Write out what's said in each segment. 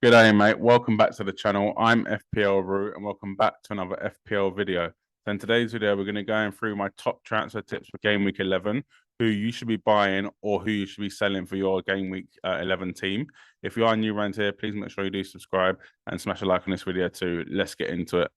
G'day, mate. Welcome back to the channel. I'm FPL Root, and welcome back to another FPL video. So in today's video, we're going to go through my top transfer tips for Game Week 11, who you should be buying or who you should be selling for your Game Week 11 team. If you are new around here, please make sure you do subscribe and smash a like on this video too. Let's get into it.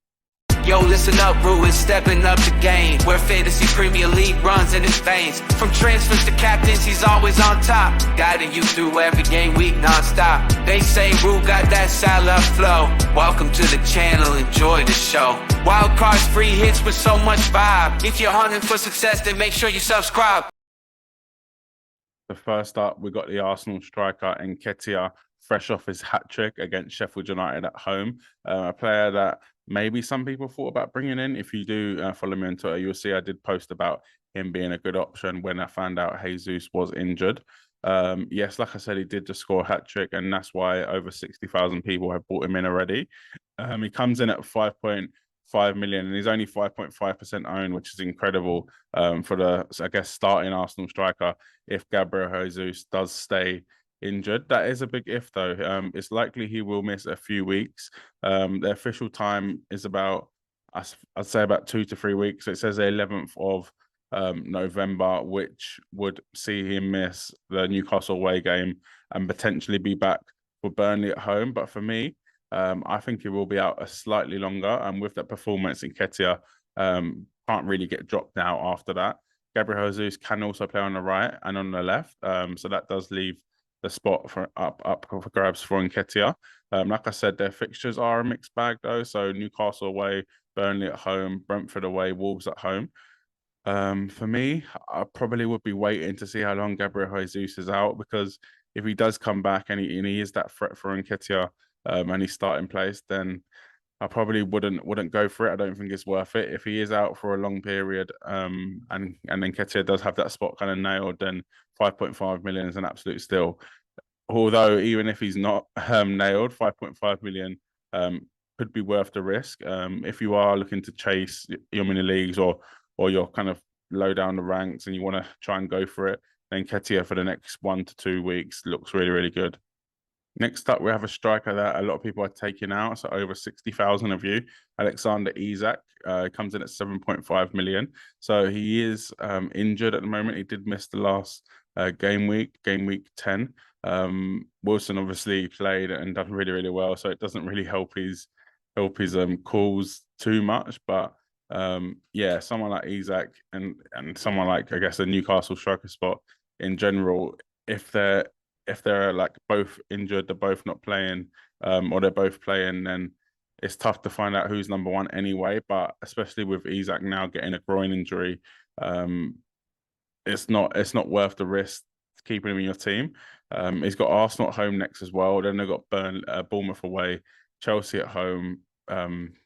Yo, listen up, Rue is stepping up the game, where fantasy Premier League runs in his veins. From transfers to captains, he's always on top, guiding you through every game week non-stop. They say Rue got that Salah flow. Welcome to the channel, enjoy the show. Wild cards, free hits with so much vibe. If you're hunting for success, then make sure you subscribe. The first up, we got the Arsenal striker Nketiah, fresh off his hat-trick against Sheffield United at home. A player that maybe some people thought about bringing in. If you do follow me on Twitter, you'll see I did post about him being a good option when I found out Jesus was injured. Yes, like I said, he did just score a hat-trick, and that's why over 60,000 people have bought him in already. He comes in at 5.5 million, and he's only 5.5% owned, which is incredible for the, I guess, starting Arsenal striker if Gabriel Jesus does stay injured. That is a big if, though. It's likely he will miss a few weeks. The official time is about, I'd say, about 2 to 3 weeks. So it says the 11th of November, which would see him miss the Newcastle away game and potentially be back for Burnley at home. But for me, I think he will be out a slightly longer, and with that performance, Nketiah can't really get dropped now after that. Gabriel Jesus can also play on the right and on the left, so that does leave the spot for up for grabs for Nketiah. Like I said, their fixtures are a mixed bag though. So Newcastle away, Burnley at home, Brentford away, Wolves at home. For me, I probably would be waiting to see how long Gabriel Jesus is out, because if he does come back and he is that threat for Nketiah, and he's starting place, then I probably wouldn't go for it. I don't think it's worth it. If he is out for a long period, and Nketiah does have that spot kind of nailed, then 5.5 million is an absolute steal. Although even if he's not nailed, 5.5 million could be worth the risk. If you are looking to chase your mini leagues or you're kind of low down the ranks and you want to try and go for it, then Nketiah for the next 1 to 2 weeks looks really, really good. Next up, we have a striker that a lot of people are taking out. So over 60,000 of you, Alexander Isak, comes in at 7.5 million. So he is injured at the moment. He did miss the last game week 10. Wilson obviously played and done really, really well. So it doesn't really help his calls too much. But yeah, someone like Isak and someone like, I guess, a Newcastle striker spot in general, if they're like both injured, they're both not playing, or they're both playing, then it's tough to find out who's number one anyway. But especially with Isak now getting a groin injury, it's not worth the risk keeping him in your team. He's got Arsenal at home next as well. Then they've got Bournemouth away, Chelsea at home,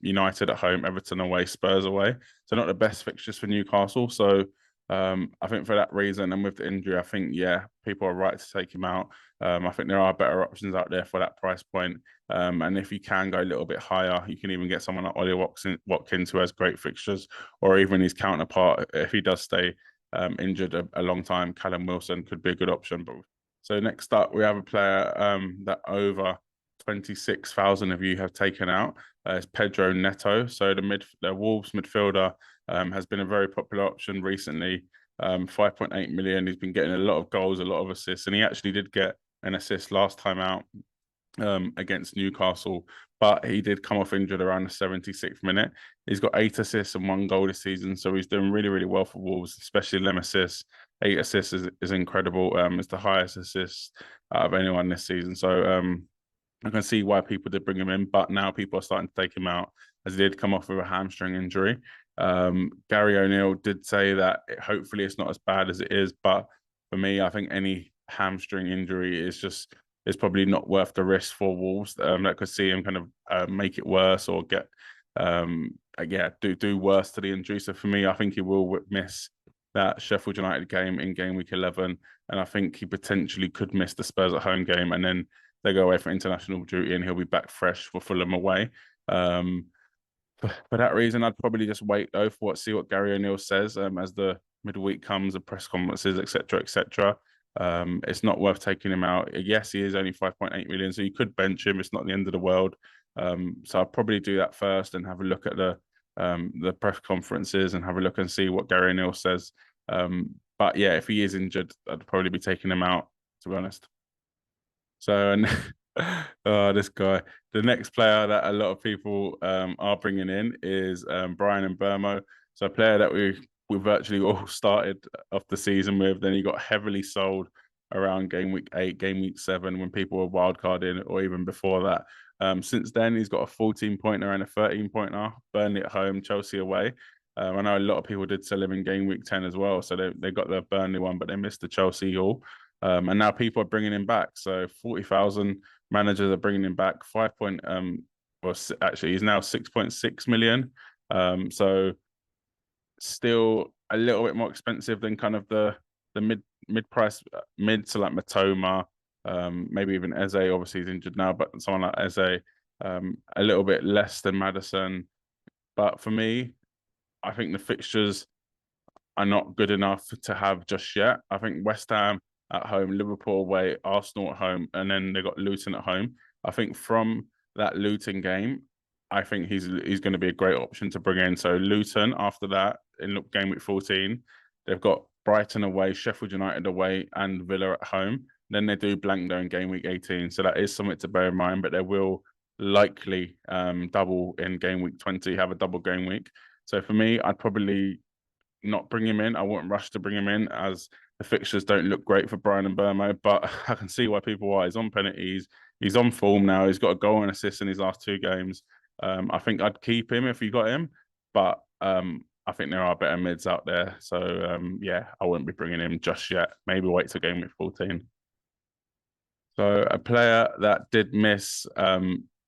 United at home, Everton away, Spurs away. So not the best fixtures for Newcastle. So I think for that reason, and with the injury, I think, yeah, people are right to take him out. I think there are better options out there for that price point. And if you can go a little bit higher, you can even get someone like Ollie Watkins, who has great fixtures, or even his counterpart, if he does stay injured a long time, Callum Wilson could be a good option. But so next up, we have a player that over 26,000 of you have taken out. It's Pedro Neto. So the Wolves midfielder has been a very popular option recently. 5.8 million. He's been getting a lot of goals, a lot of assists, and he actually did get an assist last time out against Newcastle, but he did come off injured around the 76th minute. He's got 8 assists and 1 goal this season, so he's doing really, really well for Wolves, especially them assists. 8 assists is incredible. It's the highest assist out of anyone this season. So I can see why people did bring him in, but now people are starting to take him out, as he did come off with a hamstring injury. Gary O'Neill did say that hopefully it's not as bad as it is, but for me, I think any hamstring injury is probably not worth the risk for Wolves. That could see him kind of make it worse or get do worse to the injury. So for me, I think he will miss that Sheffield United game in game week 11, and I think he potentially could miss the Spurs at home game, and then they go away for international duty, and he'll be back fresh for Fulham away. For that reason, I'd probably just wait though see what Gary O'Neill says as the midweek comes, the press conferences, etc., etc. It's not worth taking him out. Yes, he is only 5.8 million, so you could bench him. It's not the end of the world. So I'll probably do that first and have a look at the press conferences and have a look and see what Gary Neal says. But yeah, if he is injured, I'd probably be taking him out, to be honest. So, and oh, this guy. The next player that a lot of people are bringing in is Brian Mbeumo. So a player that we virtually all started off the season with. Then he got heavily sold around game week 8, game week 7 when people were wildcarding, or even before that. Since then, he's got a 14-pointer and a 13-pointer. Burnley at home, Chelsea away. I know a lot of people did sell him in game week 10 as well. So they got the Burnley one, but they missed the Chelsea all. And now people are bringing him back. So 40,000 managers are bringing him back. Well, actually, he's now 6.6 million. So still a little bit more expensive than kind of the mid price, mid to like Matoma, maybe even Eze. Obviously, he's injured now, but someone like Eze, a little bit less than Maddison. But for me, I think the fixtures are not good enough to have just yet. I think West Ham at home, Liverpool away, Arsenal at home, and then they got Luton at home. I think from that Luton game, I think he's going to be a great option to bring in. So Luton after that in game week 14, they've got Brighton away, Sheffield United away, and Villa at home. Then they do Blankdo in game week 18. So that is something to bear in mind, but they will likely double in game week 20, have a double game week. So for me, I'd probably not bring him in. I wouldn't rush to bring him in as the fixtures don't look great for Brian Mbeumo, but I can see why people are. He's on penalties. He's on form now. He's got a goal and assist in his last 2 games. I think I'd keep him if you got him, but I think there are better mids out there. So yeah, I wouldn't be bringing him just yet. Maybe wait till game week 14. So a player that did miss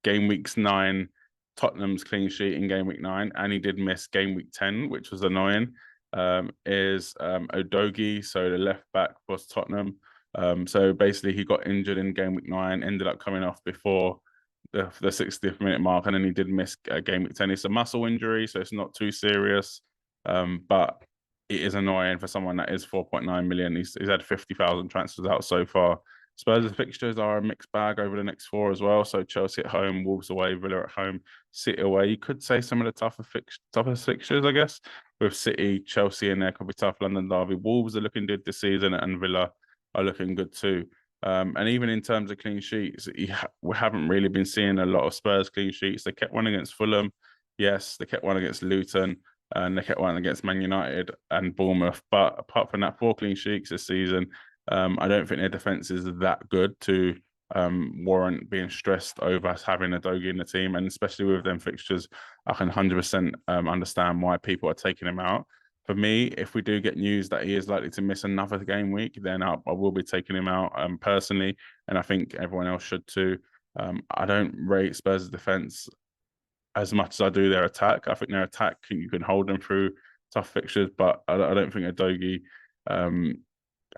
game weeks 9, Tottenham's clean sheet in game week 9, and he did miss game week 10, which was annoying, is Udogie, so the left back for Tottenham. So basically he got injured in game week 9, ended up coming off before the 60th minute mark, and then he did miss game week 10. It's a muscle injury, so it's not too serious, but it is annoying for someone that is 4.9 million. He's had 50,000 transfers out so far. Spurs' fixtures are a mixed bag over the next 4 as well. So Chelsea at home, Wolves away, Villa at home, City away. You could say some of the toughest fixtures, I guess, with City, Chelsea in there could be tough. London derby, Wolves are looking good this season, and Villa are looking good too. And even in terms of clean sheets, we haven't really been seeing a lot of Spurs clean sheets. They kept one against Fulham, yes. They kept one against Luton, and they kept one against Man United and Bournemouth. But apart from that, 4 clean sheets this season. I don't think their defense is that good to warrant being stressed over having Udogie in the team, and especially with them fixtures, I can 100% understand why people are taking him out. For me, if we do get news that he is likely to miss another game week, then I will be taking him out personally, and I think everyone else should too. I don't rate Spurs' defense as much as I do their attack. I think their attack, you can hold them through tough fixtures, but I don't think Udogie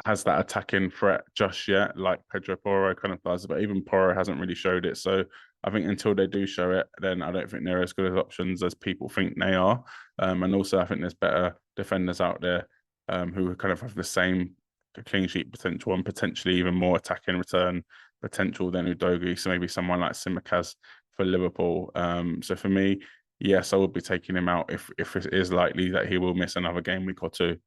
has that attacking threat just yet, like Pedro Porro kind of does, but even Porro hasn't really showed it. So I think until they do show it, then I don't think they're as good as options as people think they are. And also, I think there's better defenders out there who kind of have the same clean sheet potential and potentially even more attacking return potential than Udogie. So maybe someone like Tsimikas for Liverpool. So for me, yes, I would be taking him out if it is likely that he will miss another game week or 2.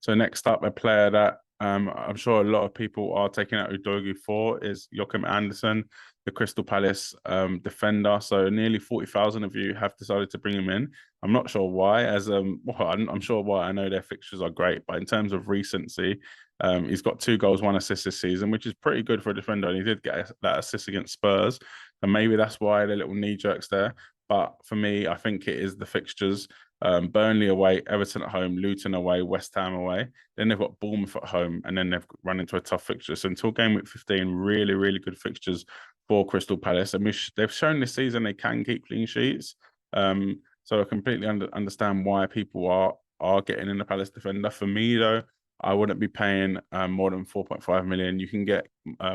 So next up, a player that I'm sure a lot of people are taking out Udogie for is Joachim Andersen, the Crystal Palace defender. So nearly 40,000 of you have decided to bring him in. I'm not sure why, I'm sure why. I know their fixtures are great, but in terms of recency, he's got 2 goals, 1 assist this season, which is pretty good for a defender. And he did get that assist against Spurs, and maybe that's why the little knee jerks there. But for me, I think it is the fixtures. Burnley away, Everton at home, Luton away, West Ham away. Then they've got Bournemouth at home, and then they've run into a tough fixture. So until game week 15, really, really good fixtures for Crystal Palace. I mean, they've shown this season they can keep clean sheets. So I completely understand why people are getting in the Palace defender. For me, though, I wouldn't be paying more than 4.5 million. You can get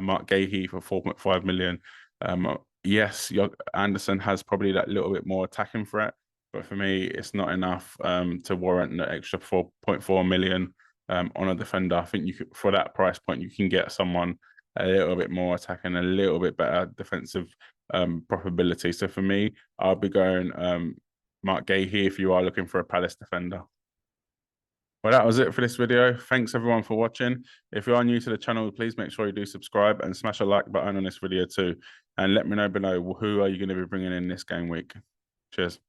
Mark Gahey for 4.5 million. Yes, Anderson has probably that little bit more attacking threat, but for me, it's not enough to warrant the extra 4.4 million on a defender. I think you could, for that price point, you can get someone a little bit more attacking, a little bit better defensive probability. So for me, I'll be going Mark Gay here if you are looking for a Palace defender. Well, that was it for this video. Thanks everyone for watching. If you are new to the channel, please make sure you do subscribe and smash a like button on this video too. And let me know below, who are you going to be bringing in this game week? Cheers.